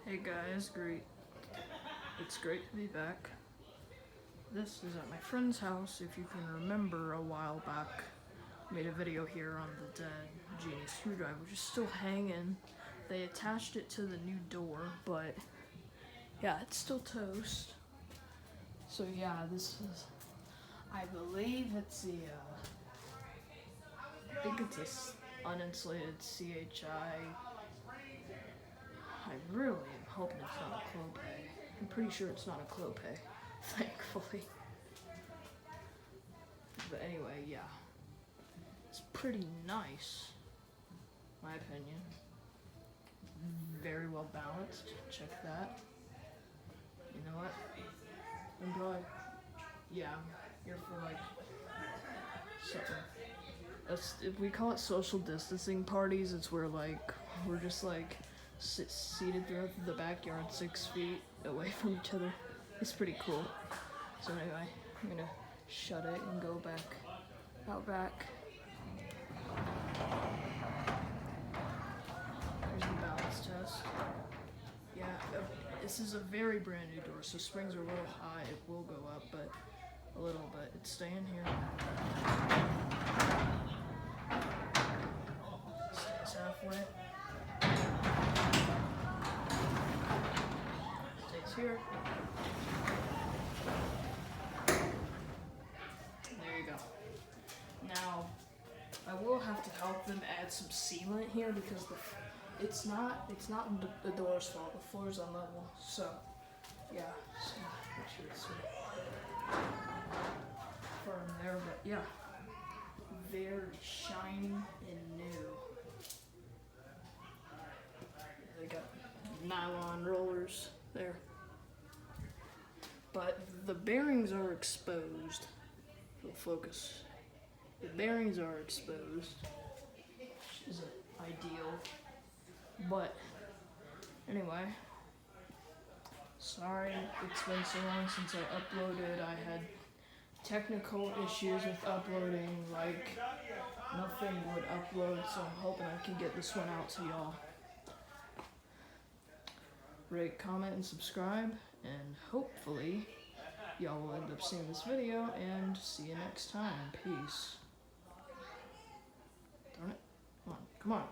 Hey guys, it's great to be back. This is at my friend's house. If you can remember, a while back I made a video here on the dead genie screwdriver, which is still hanging. They attached it to the new door, but yeah, it's still toast. So yeah, this is, I believe it's I think it's a uninsulated CHI. I really am hoping it's not a Clopay. I'm pretty sure it's not a Clopay, thankfully. But anyway, yeah. It's pretty nice, my opinion. Very well balanced. Check that. You know what? I'm probably, yeah, I'm here for like something. We call it social distancing parties. It's where like we're just like seated throughout the backyard 6 feet away from each other. It's pretty cool. So anyway, I'm gonna shut it and go out back. There's the balance test. Yeah, this is a very brand new door, so springs are a little high. It will go up, but a little bit. It's staying here. Stays halfway. Stays here. There you go. Now, I will have to help them add some sealant here because it's not the door's fault. The floor's unlevel. So, yeah. So make sure it's firm there, but yeah, very shiny and new. They got nylon rollers there, but the bearings are exposed. It'll focus. The bearings are exposed, which isn't ideal, but anyway, sorry it's been so long since I uploaded. I had technical issues with uploading, like nothing would upload, so I'm hoping I can get this one out to y'all. Rate, comment, and subscribe, and hopefully y'all will end up seeing this video, and see you next time. Peace. Darn it. Come on.